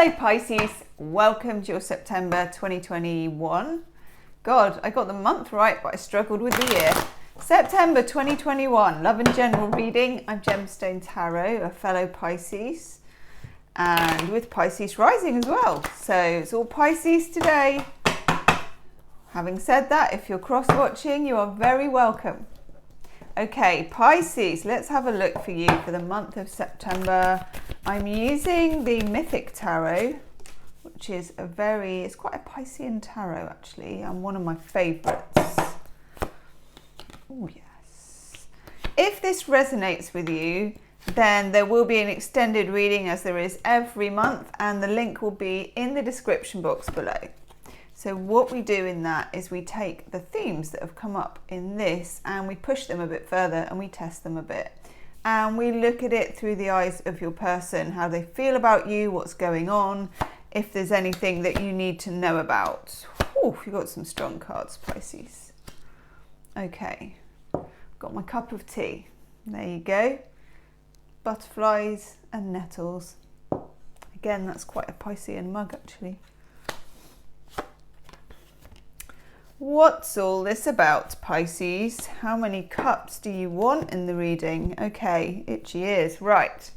Hello Pisces, welcome to your September 2021. God, I got the month right, but I struggled with the year. September 2021, love and general reading. I'm Gemstone Tarot, a fellow Pisces, and with Pisces rising as well. So it's all Pisces today. Having said that, if you're cross-watching, you are very welcome. Okay, Pisces, let's have a look for you for the month of September. I'm using the Mythic Tarot, which is it's quite a Piscean tarot actually, and one of my favourites. Oh yes. If this resonates with you, then there will be an extended reading as there is every month, and the link will be in the description box below. So what we do in that is we take the themes that have come up in this and we push them a bit further and we test them a bit. And we look at it through the eyes of your person, how they feel about you, what's going on, if there's anything that you need to know about. Oh, you've got some strong cards, Pisces. Okay, got my cup of tea. There you go. Butterflies and nettles. Again, that's quite a Piscean mug actually. What's all this about, Pisces? How many cups do you want in the reading? Okay, itchy ears. Right.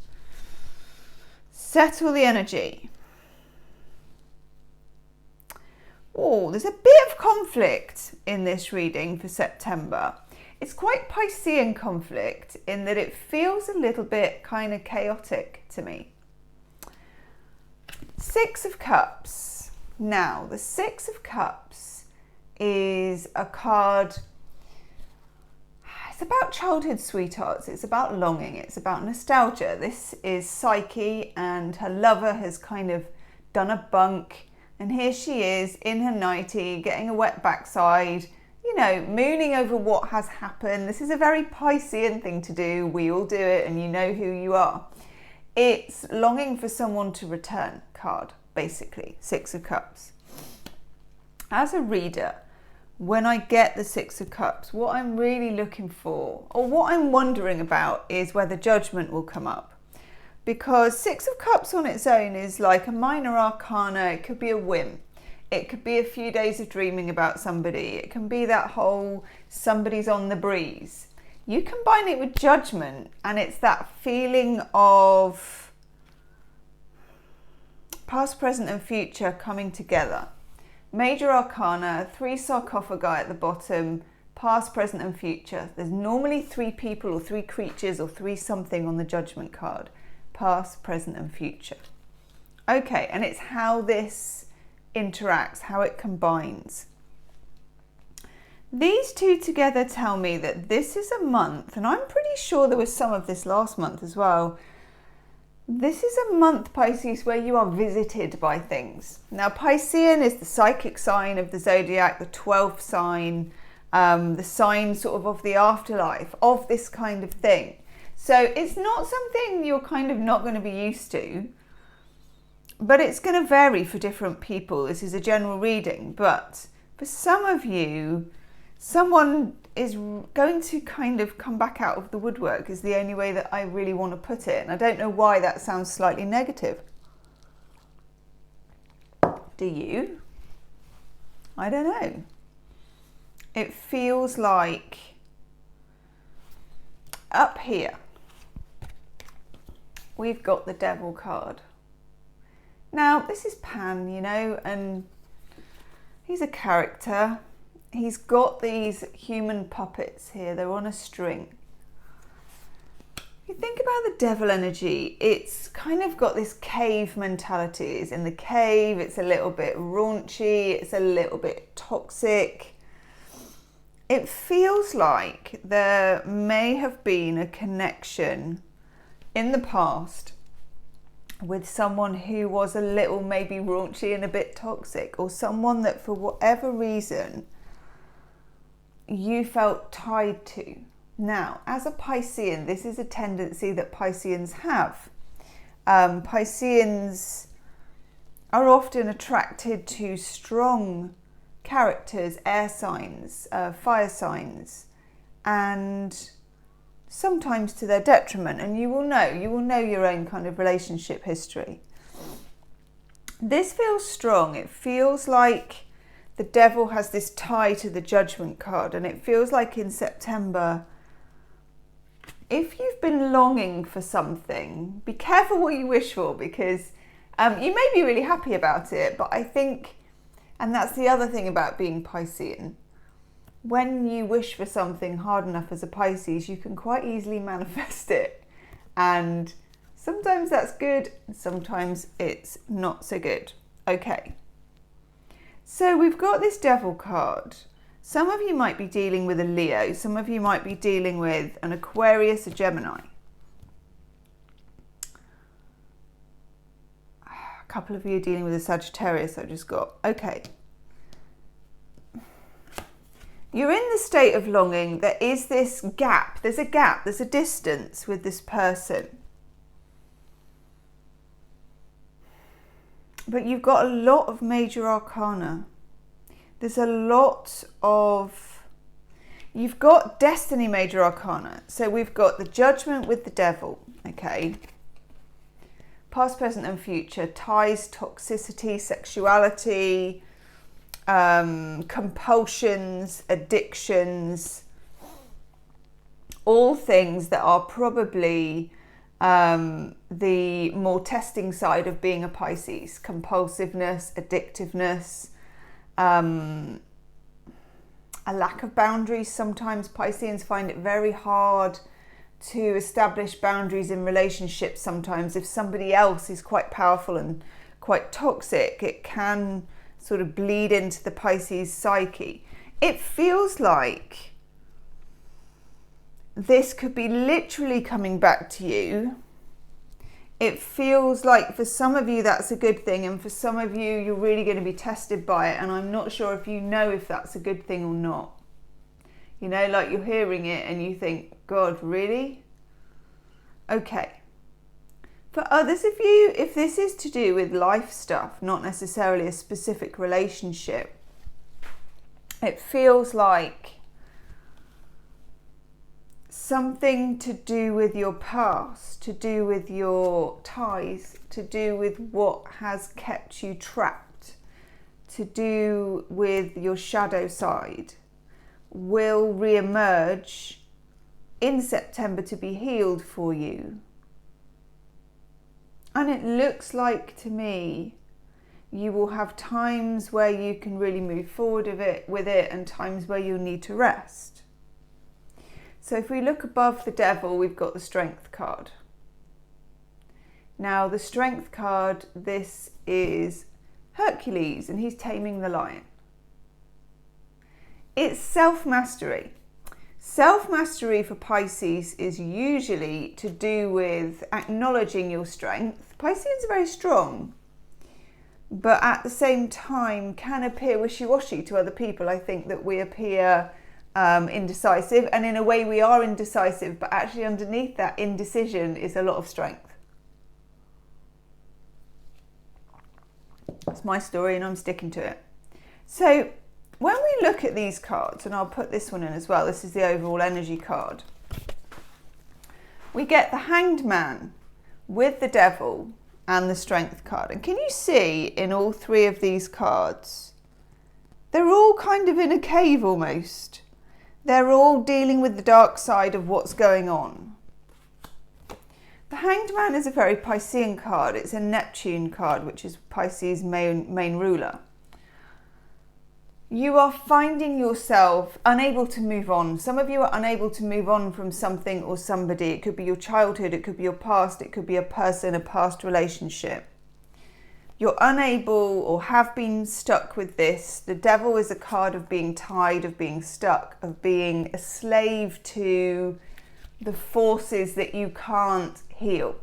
Settle the energy. Oh, there's a bit of conflict in this reading for September. It's quite Piscean conflict in that it feels a little bit kind of chaotic to me. Six of Cups. Now, the Six of Cups is a card, it's about childhood sweethearts, it's about longing, it's about nostalgia. This is Psyche, and her lover has kind of done a bunk, and here she is in her nightie, getting a wet backside, you know, mooning over what has happened. This is a very Piscean thing to do. We all do it, and you know who you are. It's longing for someone to return card, basically. Six of Cups. As a reader, when I get the Six of Cups, what I'm really looking for, or what I'm wondering about, is whether judgment will come up. Because Six of Cups on its own is like a minor arcana. It could be a whim. It could be a few days of dreaming about somebody. It can be that whole somebody's on the breeze. You combine it with judgment, and it's that feeling of past, present, and future coming together. Major arcana, 3 sarcophagi at the bottom, past, present, and future. There's normally 3 people or 3 creatures or 3 something on the judgment card. Past, present, and future. Okay, and it's how this interacts, how it combines. These two together tell me that this is a month, and I'm pretty sure there was some of this last month as well. This is a month, Pisces, where you are visited by things. Now, Piscean is the psychic sign of the zodiac, the 12th sign, the sign sort of the afterlife, of this kind of thing. So it's not something you're kind of not going to be used to, but it's going to vary for different people. This is a general reading, but for some of you, someone is going to kind of come back out of the woodwork, is the only way that I really want to put it. And I don't know why that sounds slightly negative. Do you? I don't know. It feels like up here, we've got the Devil card. Now, this is Pan, you know, and he's a character. He's got these human puppets here. They're on a string. You think about the devil energy, it's kind of got this cave mentality. It's in the cave, it's a little bit raunchy, it's a little bit toxic. It feels like there may have been a connection in the past with someone who was a little maybe raunchy and a bit toxic, or someone that for whatever reason you felt tied to. Now, as a Piscean, this is a tendency that Pisceans have. Pisceans are often attracted to strong characters, air signs, fire signs, and sometimes to their detriment. And you will know your own kind of relationship history. This feels strong. It feels like the devil has this tie to the Judgment card, and it feels like in September, if you've been longing for something, be careful what you wish for, because you may be really happy about it, but I think, and that's the other thing about being Piscean, when you wish for something hard enough as a Pisces, you can quite easily manifest it. And sometimes that's good, sometimes it's not so good. Okay. So we've got this Devil card. Some of you might be dealing with a Leo, some of you might be dealing with an Aquarius, a Gemini. A couple of you are dealing with a Sagittarius I just got. Okay. You're in the state of longing. There is this gap. There's a distance with this person. But you've got a lot of major arcana. There's a lot of... You've got destiny major arcana. So we've got the Judgment with the Devil, okay? Past, present and future. Ties, toxicity, sexuality, compulsions, addictions. All things that are probably... the more testing side of being a Pisces. Compulsiveness, addictiveness, a lack of boundaries. Sometimes Pisceans find it very hard to establish boundaries in relationships. Sometimes if somebody else is quite powerful and quite toxic, it can sort of bleed into the Pisces psyche. It feels like this could be literally coming back to you. It feels like for some of you that's a good thing, and for some of you you're really going to be tested by it, and I'm not sure if you know if that's a good thing or not. You know, like you're hearing it and you think, God, really? Okay. For others of you, if this is to do with life stuff, not necessarily a specific relationship, it feels like something to do with your past, to do with your ties, to do with what has kept you trapped, to do with your shadow side, will re-emerge in September to be healed for you. And it looks like to me you will have times where you can really move forward with it and times where you'll need to rest. So if we look above the Devil, we've got the Strength card. Now the Strength card, this is Hercules, and he's taming the lion. It's self-mastery. Self-mastery for Pisces is usually to do with acknowledging your strength. Pisceans are very strong, but at the same time can appear wishy-washy to other people. I think that we appear indecisive, and in a way we are indecisive, but actually underneath that indecision is a lot of strength. That's my story and I'm sticking to it. So when we look at these cards, and I'll put this one in as well, this is the overall energy card, we get the Hanged Man with the Devil and the Strength card. And can you see in all three of these cards, they're all kind of in a cave almost. They're all dealing with the dark side of what's going on. The Hanged Man is a very Piscean card. It's a Neptune card, which is Pisces' main ruler. You are finding yourself unable to move on. Some of you are unable to move on from something or somebody. It could be your childhood, it could be your past, it could be a person, a past relationship. You're unable or have been stuck with this. The Devil is a card of being tied, of being stuck, of being a slave to the forces that you can't heal.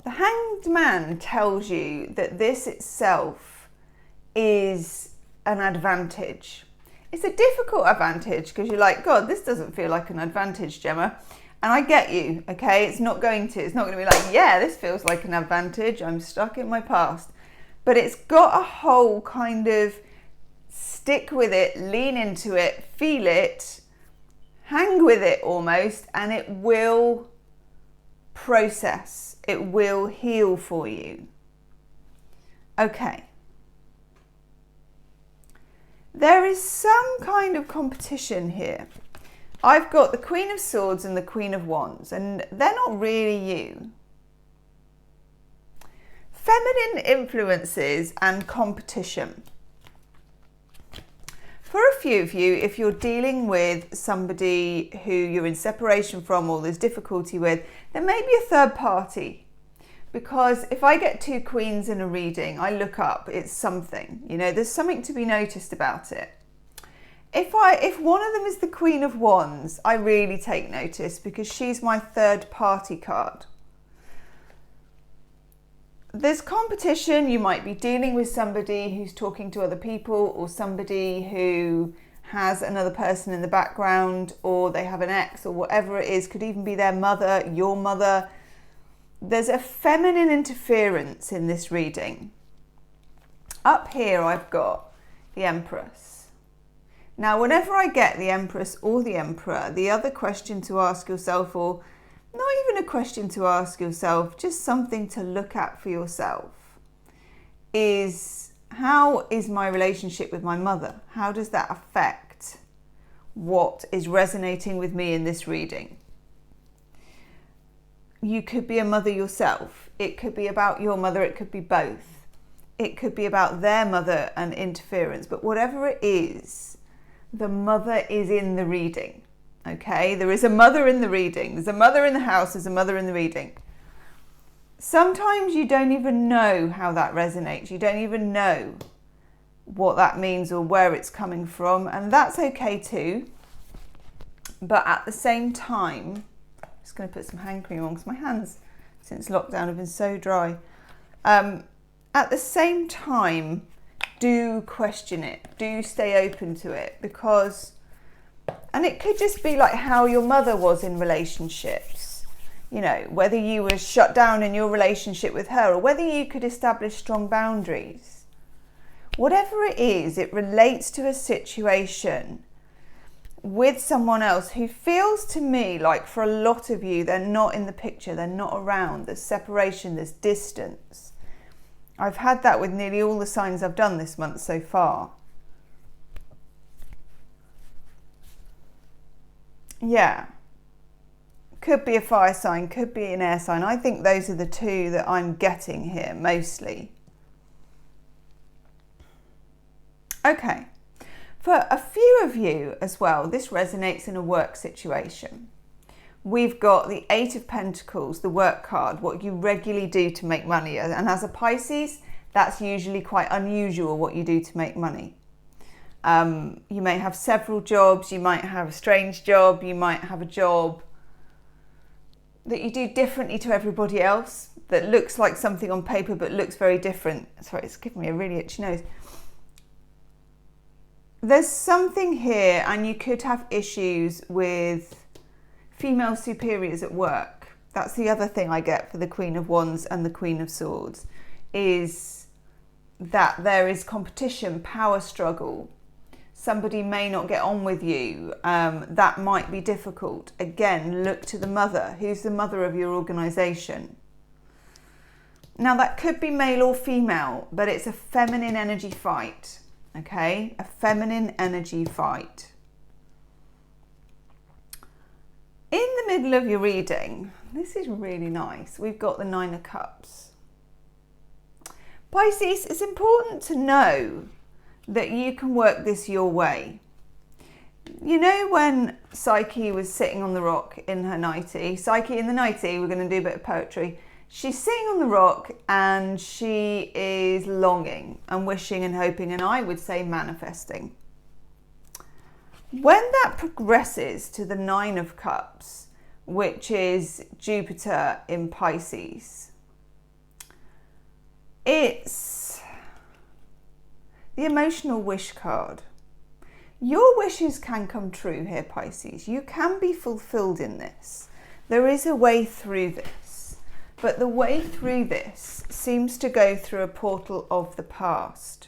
The Hanged Man tells you that this itself is an advantage. It's a difficult advantage because you're like, God, this doesn't feel like an advantage, Gemma. And I get you, okay? It's not going to be like, yeah, this feels like an advantage. I'm stuck in my past. But it's got a whole kind of stick with it, lean into it, feel it, hang with it almost, and it will process. It will heal for you. Okay. There is some kind of competition here. I've got the Queen of Swords and the Queen of Wands, and they're not really you. Feminine influences and competition. For a few of you, if you're dealing with somebody who you're in separation from or there's difficulty with, there may be a third party. Because if I get two queens in a reading, I look up, it's something, you know, there's something to be noticed about it. If one of them is the Queen of Wands, I really take notice because she's my third party card. There's competition. You might be dealing with somebody who's talking to other people, or somebody who has another person in the background, or they have an ex, or whatever it is. Could even be their mother, your mother. There's a feminine interference in this reading. Up here I've got the Empress. Now, whenever I get the Empress or the Emperor, the other question to ask yourself, or not even a question to ask yourself, just something to look at for yourself, is how is my relationship with my mother? How does that affect what is resonating with me in this reading? You could be a mother yourself. It could be about your mother. It could be both. It could be about their mother and interference. But whatever it is, the mother is in the reading. Okay, there is a mother in the reading. There's a mother in the house. There's a mother in the reading. Sometimes you don't even know how that resonates. You don't even know what that means or where it's coming from. And that's okay too. But at the same time, I'm just going to put some hand cream on because my hands since lockdown have been so dry. At the same time, do question it. Do stay open to it, because... And it could just be like how your mother was in relationships, you know, whether you were shut down in your relationship with her, or whether you could establish strong boundaries. Whatever it is, it relates to a situation with someone else who feels to me like, for a lot of you, they're not in the picture, they're not around, there's separation, there's distance. I've had that with nearly all the signs I've done this month so far. Yeah, could be a fire sign, could be an air sign. I think those are the two that I'm getting here mostly. Okay, for a few of you as well, this resonates in a work situation. We've got the Eight of Pentacles, the work card, what you regularly do to make money. And as a Pisces, that's usually quite unusual what you do to make money. You may have several jobs, you might have a strange job, you might have a job that you do differently to everybody else, that looks like something on paper but looks very different. Sorry, it's giving me a really itchy nose. There's something here, and you could have issues with female superiors at work. That's the other thing I get for the Queen of Wands and the Queen of Swords, is that there is competition, power struggle. Somebody may not get on with you. That might be difficult. Again, look to the mother. Who's the mother of your organisation? Now, that could be male or female, but it's a feminine energy fight. Okay? A feminine energy fight. In the middle of your reading, this is really nice. We've got the Nine of Cups. Pisces, it's important to know that you can work this your way. You know when Psyche was sitting on the rock in her nightie? Psyche in the nightie, we're going to do a bit of poetry. She's sitting on the rock and she is longing and wishing and hoping, and I would say manifesting. When that progresses to the Nine of Cups, which is Jupiter in Pisces, it's the emotional wish card. Your wishes can come true here, Pisces. You can be fulfilled in this. There is a way through this. But the way through this seems to go through a portal of the past.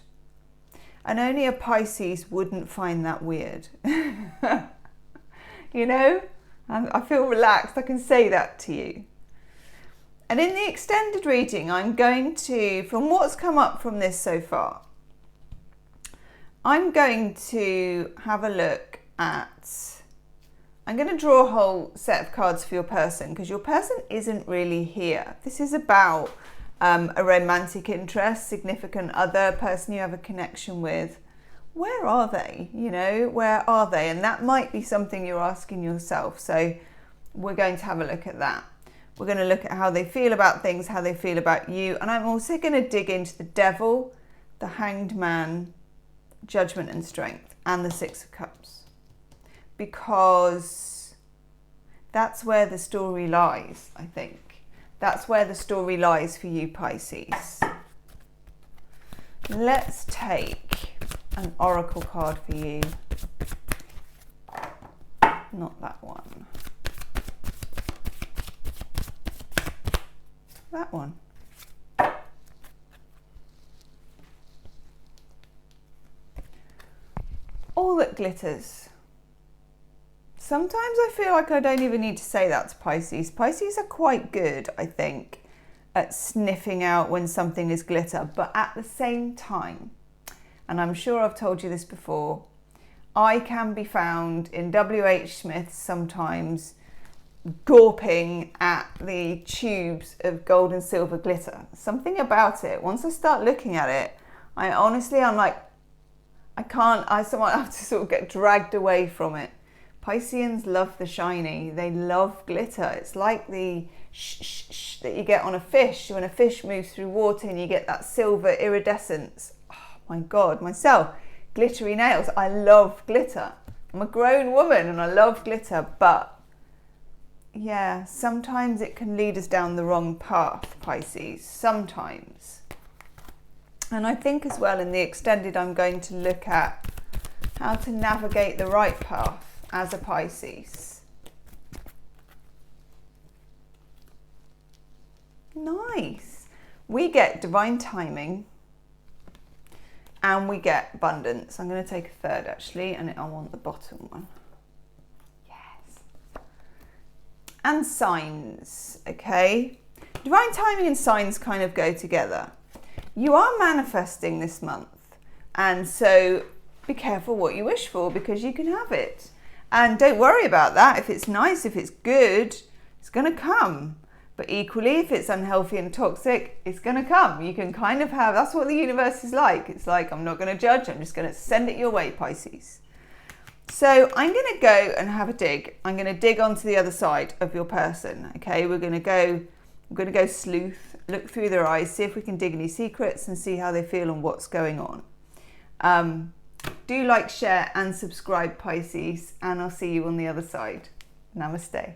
And only a Pisces wouldn't find that weird. You know? I feel relaxed. I can say that to you. And in the extended reading, I'm going to, from what's come up from this so far, I'm going to have a look at, I'm going to draw a whole set of cards for your person, because your person isn't really here. This is about a romantic interest, significant other, person you have a connection with. Where are they? You know, where are they? And that might be something you're asking yourself. So we're going to have a look at that. We're going to look at how they feel about things, how they feel about you. And I'm also going to dig into the Devil, the Hanged Man, Judgment and Strength, and the Six of Cups. Because that's where the story lies, I think. That's where the story lies for you, Pisces. Let's take an oracle card for you. Not that one. That one. All that glitters. Sometimes I feel like I don't even need to say that to Pisces. Pisces are quite good, I think, at sniffing out when something is glitter. But at the same time, and I'm sure I've told you this before, I can be found in WH Smith's sometimes gawping at the tubes of gold and silver glitter. Something about it, once I start looking at it, I'm like, I have to sort of get dragged away from it. Pisceans love the shiny, they love glitter. It's like the shh that you get on a fish when a fish moves through water and you get that silver iridescence. Oh my God, myself, glittery nails. I love glitter. I'm a grown woman and I love glitter, but yeah, sometimes it can lead us down the wrong path, Pisces, sometimes. And I think as well in the extended, I'm going to look at how to navigate the right path as a Pisces. Nice. We get divine timing and we get abundance. I'm going to take a third actually, and I want the bottom one. And signs, okay? Divine timing and signs kind of go together. You are manifesting this month, and so be careful what you wish for, because you can have it. And don't worry about that. If it's nice, if it's good, it's going to come. But equally, if it's unhealthy and toxic, it's going to come. You can kind of have, that's what the universe is like. It's like, I'm not going to judge, I'm just going to send it your way, Pisces. So I'm going to go and have a dig. I'm going to dig onto the other side of your person. Okay, we're going to go sleuth, look through their eyes, see if we can dig any secrets and see how they feel and what's going on. Do like, share and subscribe, Pisces, and I'll see you on the other side. Namaste.